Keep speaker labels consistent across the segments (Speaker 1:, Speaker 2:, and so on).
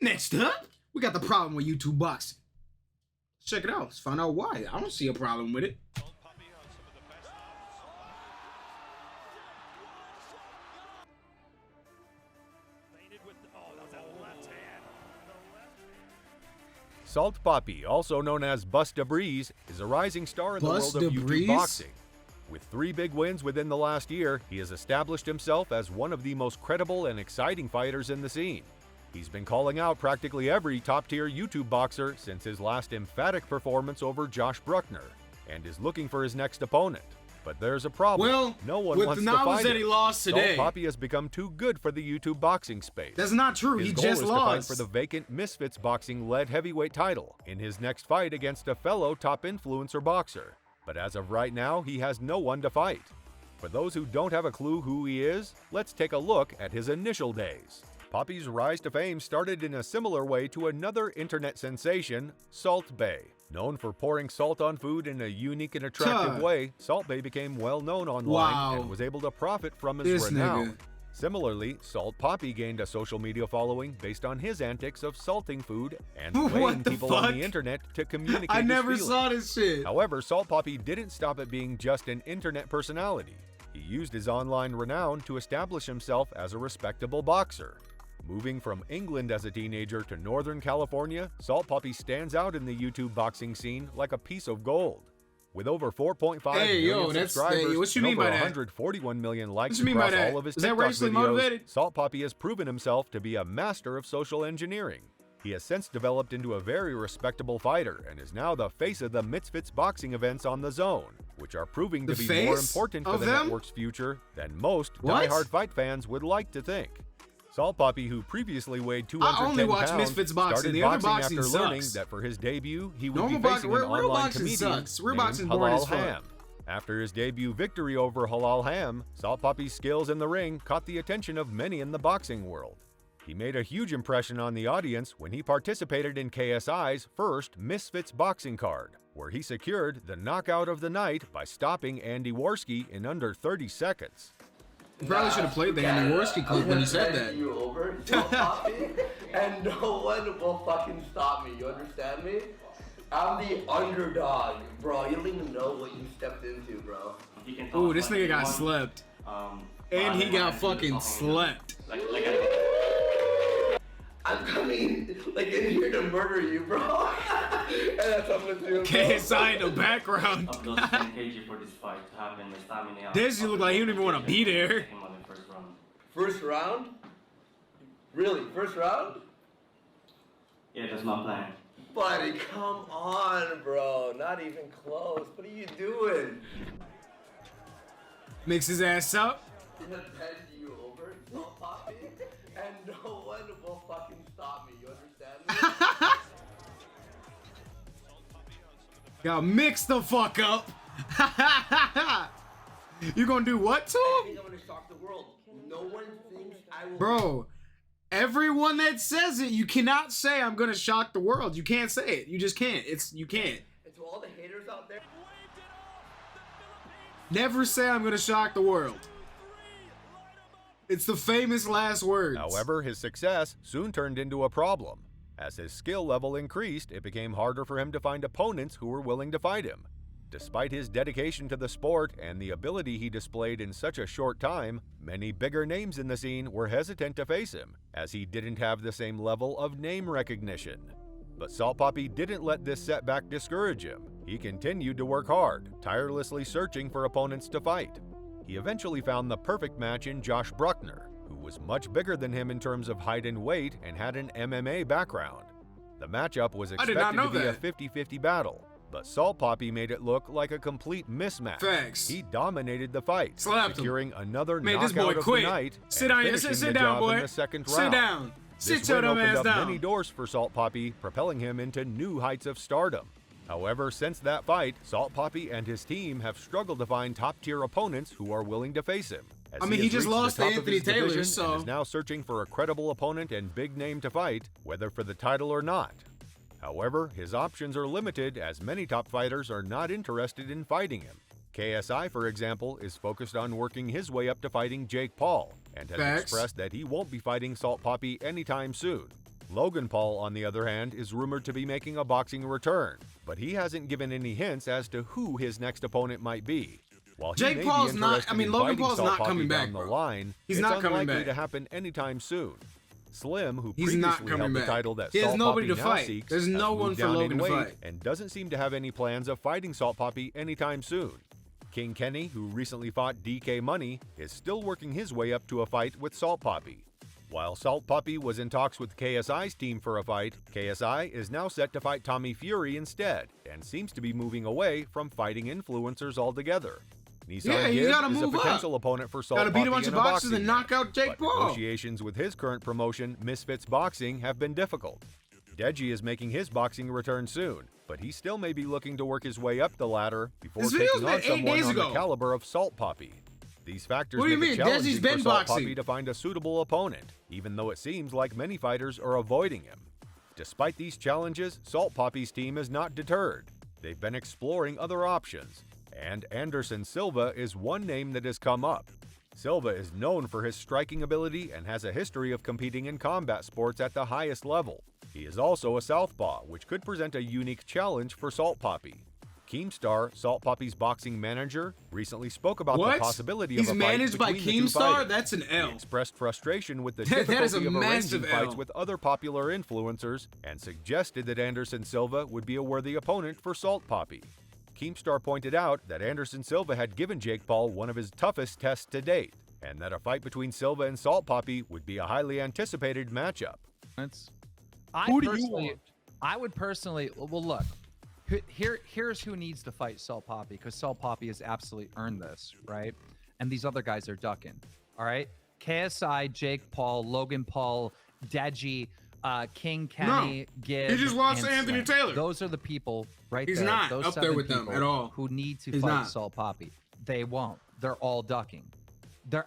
Speaker 1: Next up, we got the problem with YouTube boxing. Let's check it out. Let's find out why. I don't see a problem with it.
Speaker 2: Salt Papi, also known as Busta Breeze, is a rising star in the world of YouTube boxing. With 3 big wins within the last year, he has established himself as one of the most credible and exciting fighters in the scene. He's been calling out practically every top-tier YouTube boxer since his last emphatic performance over Josh Bruckner, and is looking for his next opponent. But there's a problem.
Speaker 1: Well,
Speaker 2: no one
Speaker 1: with
Speaker 2: wants
Speaker 1: the
Speaker 2: to
Speaker 1: knowledge
Speaker 2: fight
Speaker 1: that
Speaker 2: him.
Speaker 1: he lost today,
Speaker 2: Salt Papi has become too good for the YouTube boxing space.
Speaker 1: That's not true.
Speaker 2: His
Speaker 1: He
Speaker 2: goal
Speaker 1: just
Speaker 2: is
Speaker 1: lost.
Speaker 2: to fight for the vacant Misfits Boxing lead heavyweight title in his next fight against a fellow top influencer boxer. But as of right now, he has no one to fight. For those who don't have a clue who he is, let's take a look at his initial days. Papi's rise to fame started in a similar way to another internet sensation, Salt Bae. Known for pouring salt on food in a unique and attractive way, Salt Bae became well known online and was able to profit from his renown. Similarly, Salt Papi gained a social media following based on his antics of salting food and playing people on the internet to communicate
Speaker 1: I
Speaker 2: his
Speaker 1: never
Speaker 2: feelings.
Speaker 1: saw this shit.
Speaker 2: However, Salt Papi didn't stop at being just an internet personality. He used his online renown to establish himself as a respectable boxer. Moving from England as a teenager to Northern California, Salt Papi stands out in the YouTube boxing scene like a piece of gold. With over 4.5 million subscribers
Speaker 1: what you
Speaker 2: and
Speaker 1: mean
Speaker 2: over
Speaker 1: by that?
Speaker 2: 141 million likes
Speaker 1: What you mean by
Speaker 2: across
Speaker 1: that?
Speaker 2: all of his
Speaker 1: Is that
Speaker 2: TikTok
Speaker 1: racially
Speaker 2: videos,
Speaker 1: motivated?
Speaker 2: Salt Papi has proven himself to be a master of social engineering. He has since developed into a very respectable fighter and is now the face of the Misfits boxing events on The Zone, which are proving to be more important for the network's future than most die-hard fight fans would like to think. Salt Papi, who previously weighed 210 pounds,
Speaker 1: Misfits boxing.
Speaker 2: started
Speaker 1: The other
Speaker 2: boxing after learning
Speaker 1: sucks.
Speaker 2: that for his debut, he would
Speaker 1: Normal
Speaker 2: be facing an
Speaker 1: real
Speaker 2: online
Speaker 1: boxing
Speaker 2: comedian
Speaker 1: sucks. Real
Speaker 2: named
Speaker 1: boxing's boring as
Speaker 2: Halal
Speaker 1: fuck.
Speaker 2: Ham. After his debut victory over Halal Ham, Salt Papi's skills in the ring caught the attention of many in the boxing world. He made a huge impression on the audience when he participated in KSI's first Misfits boxing card, where he secured the knockout of the night by stopping Andy Warski in under 30 seconds.
Speaker 1: You probably should have played the Andy Warski clip when you said that.
Speaker 3: You over, Papi, and no one will fucking stop me. You understand me? I'm the underdog, bro. You don't even know what you stepped into, bro.
Speaker 1: Ooh, this nigga got slept. And he got fucking slept.
Speaker 3: I'm coming, like, in here to murder you, bro. And that's what I'm gonna do.
Speaker 1: KSI in the background.
Speaker 4: I've lost 10 kg for this fight to have my stamina.
Speaker 1: This you look like he don't even want to be there.
Speaker 3: First round? Really? First round?
Speaker 4: Yeah, that's my plan.
Speaker 3: Buddy, come on, bro. Not even close. What are you doing?
Speaker 1: Mix his ass up.
Speaker 3: I'm gonna bend you over, Salt Papi, and no one will fucking stop me. You understand me?
Speaker 1: Y'all mix the fuck up. You gonna do what to
Speaker 3: I
Speaker 1: him?
Speaker 3: think I'm gonna shock the world. No one thinks I will.
Speaker 1: Bro, everyone that says it, you cannot say I'm gonna shock the world. You can't say it. You just can't. You can't.
Speaker 3: And to all the haters out there,
Speaker 1: Never say I'm gonna shock the world. It's the famous last words.
Speaker 2: However, his success soon turned into a problem. As his skill level increased, it became harder for him to find opponents who were willing to fight him. Despite his dedication to the sport and the ability he displayed in such a short time, many bigger names in the scene were hesitant to face him, as he didn't have the same level of name recognition. But Salt Papi didn't let this setback discourage him. He continued to work hard, tirelessly searching for opponents to fight. He eventually found the perfect match in Josh Bruckner, who was much bigger than him in terms of height and weight and had an MMA background. The matchup was expected to be a 50-50 battle, but Salt Papi made it look like a complete mismatch.
Speaker 1: Facts.
Speaker 2: He dominated the fight,
Speaker 1: Slapped
Speaker 2: securing another
Speaker 1: Man, this
Speaker 2: knockout
Speaker 1: boy
Speaker 2: of
Speaker 1: quit.
Speaker 2: the night
Speaker 1: Sit
Speaker 2: and
Speaker 1: down,
Speaker 2: finishing
Speaker 1: sit
Speaker 2: the
Speaker 1: down,
Speaker 2: job
Speaker 1: boy.
Speaker 2: in the second
Speaker 1: Sit
Speaker 2: round.
Speaker 1: down.
Speaker 2: This
Speaker 1: Sit your
Speaker 2: win
Speaker 1: dumb
Speaker 2: opened
Speaker 1: ass
Speaker 2: up
Speaker 1: down.
Speaker 2: many doors for Salt Papi, propelling him into new heights of stardom. However, since that fight, Salt Papi and his team have struggled to find top-tier opponents who are willing to face him. As
Speaker 1: I mean, he
Speaker 2: has
Speaker 1: just
Speaker 2: reached the
Speaker 1: lost to
Speaker 2: top of
Speaker 1: Anthony
Speaker 2: his
Speaker 1: Taylor,
Speaker 2: division
Speaker 1: so-
Speaker 2: and is now searching for a credible opponent and big name to fight, whether for the title or not. However, his options are limited as many top fighters are not interested in fighting him. KSI, for example, is focused on working his way up to fighting Jake Paul and has
Speaker 1: Facts.
Speaker 2: expressed that he won't be fighting Salt Papi anytime soon. Logan Paul, on the other hand, is rumored to be making a boxing return, but he hasn't given any hints as to who his next opponent might be. While he
Speaker 1: Jake
Speaker 2: may
Speaker 1: Paul's
Speaker 2: be
Speaker 1: not.
Speaker 2: interested
Speaker 1: I mean,
Speaker 2: in
Speaker 1: Logan
Speaker 2: fighting
Speaker 1: Paul's
Speaker 2: Salt
Speaker 1: not
Speaker 2: Papi
Speaker 1: coming
Speaker 2: down
Speaker 1: back,
Speaker 2: the
Speaker 1: bro.
Speaker 2: line,
Speaker 1: He's
Speaker 2: it's
Speaker 1: not coming
Speaker 2: unlikely
Speaker 1: back.
Speaker 2: to happen anytime soon. Slim, who
Speaker 1: He's
Speaker 2: previously
Speaker 1: not
Speaker 2: held
Speaker 1: coming
Speaker 2: the
Speaker 1: back.
Speaker 2: title that
Speaker 1: He has
Speaker 2: Salt
Speaker 1: nobody
Speaker 2: Papi
Speaker 1: to
Speaker 2: now
Speaker 1: fight.
Speaker 2: seeks,
Speaker 1: There's
Speaker 2: has
Speaker 1: no
Speaker 2: moved
Speaker 1: one for
Speaker 2: down in
Speaker 1: Logan to
Speaker 2: weight
Speaker 1: fight.
Speaker 2: and doesn't seem to have any plans of fighting Salt Papi anytime soon. King Kenny, who recently fought DK Money, is still working his way up to a fight with Salt Papi. While Salt Papi was in talks with KSI's team for a fight, KSI is now set to fight Tommy Fury instead, and seems to be moving away from fighting influencers altogether. Nissan
Speaker 1: Yeah, you
Speaker 2: Gibb
Speaker 1: gotta
Speaker 2: is a
Speaker 1: move up.
Speaker 2: potential opponent for Salt
Speaker 1: Gotta beat a
Speaker 2: Papi
Speaker 1: bunch
Speaker 2: in
Speaker 1: of boxers
Speaker 2: boxing
Speaker 1: and knock
Speaker 2: match,
Speaker 1: out Jake
Speaker 2: but
Speaker 1: Paul.
Speaker 2: negotiations with his current promotion, Misfits Boxing, have been difficult. Deji is making his boxing return soon, but he still may be looking to work his way up the ladder before
Speaker 1: This video's
Speaker 2: taking on
Speaker 1: been 8
Speaker 2: someone
Speaker 1: days
Speaker 2: on the
Speaker 1: ago.
Speaker 2: caliber of Salt Papi. These factors
Speaker 1: What do you
Speaker 2: make
Speaker 1: mean?
Speaker 2: it challenging
Speaker 1: Deji's been
Speaker 2: for Salt
Speaker 1: boxing.
Speaker 2: Papi to find a suitable opponent, even though it seems like many fighters are avoiding him. Despite these challenges, Salt Papi's team is not deterred. They've been exploring other options, and Anderson Silva is one name that has come up. Silva is known for his striking ability and has a history of competing in combat sports at the highest level. He is also a southpaw, which could present a unique challenge for Salt Papi. Keemstar, Salt Papi's boxing manager, recently spoke about
Speaker 1: What?
Speaker 2: the possibility
Speaker 1: He's
Speaker 2: of a fight
Speaker 1: managed by
Speaker 2: between the two
Speaker 1: Keemstar?
Speaker 2: fighters.
Speaker 1: That's an L.
Speaker 2: He expressed frustration with the
Speaker 1: That is a
Speaker 2: difficulty of
Speaker 1: massive
Speaker 2: arranging fights
Speaker 1: L.
Speaker 2: with other popular influencers and suggested that Anderson Silva would be a worthy opponent for Salt Papi. Keemstar pointed out that Anderson Silva had given Jake Paul one of his toughest tests to date, and that a fight between Silva and Salt Papi would be a highly anticipated matchup.
Speaker 5: Who do you want? I would personally, well, look, here's who needs to fight Salt Papi, because Salt Papi has absolutely earned this, right? And these other guys are ducking, all right? KSI, Jake Paul, Logan Paul, Deji, King Kenny, Gibb.
Speaker 1: He just lost
Speaker 5: and
Speaker 1: to Anthony
Speaker 5: Slim.
Speaker 1: Taylor.
Speaker 5: Those are the people right
Speaker 1: He's
Speaker 5: there.
Speaker 1: not
Speaker 5: those
Speaker 1: up there
Speaker 5: 7
Speaker 1: with them
Speaker 5: people
Speaker 1: at all.
Speaker 5: Who need to
Speaker 1: He's
Speaker 5: fight
Speaker 1: not.
Speaker 5: Salt Papi. They won't. They're all ducking.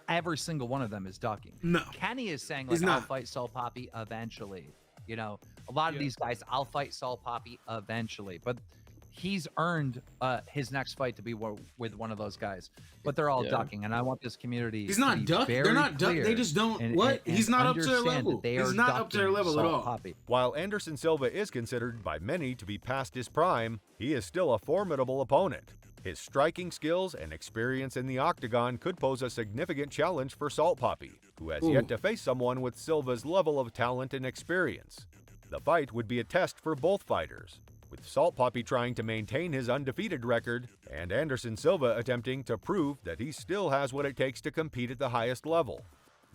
Speaker 5: Every single one of them is ducking.
Speaker 1: No.
Speaker 5: Kenny is saying,
Speaker 1: He's
Speaker 5: like, I'll
Speaker 1: not.
Speaker 5: fight Salt Papi eventually. You know, a lot of these guys, I'll fight Salt Papi eventually. But he's earned his next fight to be with one of those guys. But they're all ducking, and I want this community.
Speaker 1: He's
Speaker 5: to
Speaker 1: not
Speaker 5: be
Speaker 1: ducking. They're
Speaker 5: very
Speaker 1: not ducking. They
Speaker 5: clear
Speaker 1: just don't.
Speaker 5: and-
Speaker 1: What?
Speaker 5: and
Speaker 1: He's not up to their
Speaker 5: understand
Speaker 1: level.
Speaker 5: that they
Speaker 1: He's
Speaker 5: are
Speaker 1: not up to their
Speaker 5: ducking
Speaker 1: level at
Speaker 5: Salt
Speaker 1: all.
Speaker 5: Papi.
Speaker 2: While Anderson Silva is considered by many to be past his prime, he is still a formidable opponent. His striking skills and experience in the octagon could pose a significant challenge for Salt Papi, who has yet to face someone with Silva's level of talent and experience. The fight would be a test for both fighters, with Salt Papi trying to maintain his undefeated record and Anderson Silva attempting to prove that he still has what it takes to compete at the highest level.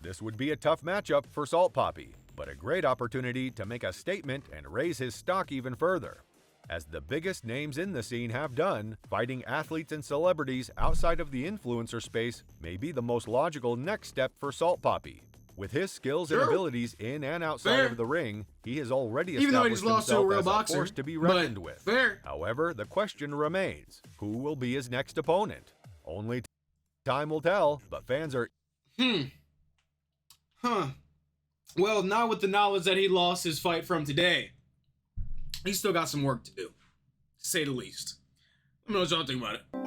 Speaker 2: This would be a tough matchup for Salt Papi, but a great opportunity to make a statement and raise his stock even further. As the biggest names in the scene have done, fighting athletes and celebrities outside of the influencer space may be the most logical next step for Salt Papi. With his skills and
Speaker 1: Sure.
Speaker 2: abilities in and outside
Speaker 1: Fair.
Speaker 2: of the ring, he has already
Speaker 1: Even though he
Speaker 2: established
Speaker 1: just lost to a
Speaker 2: himself
Speaker 1: real
Speaker 2: as
Speaker 1: boxer,
Speaker 2: a force to be
Speaker 1: but
Speaker 2: reckoned with.
Speaker 1: fair.
Speaker 2: However, the question remains, who will be his next opponent? Only time will tell, but fans are
Speaker 1: Huh. Well, not with the knowledge that he lost his fight from today. He's still got some work to do, to say the least. Let me know what y'all think about it.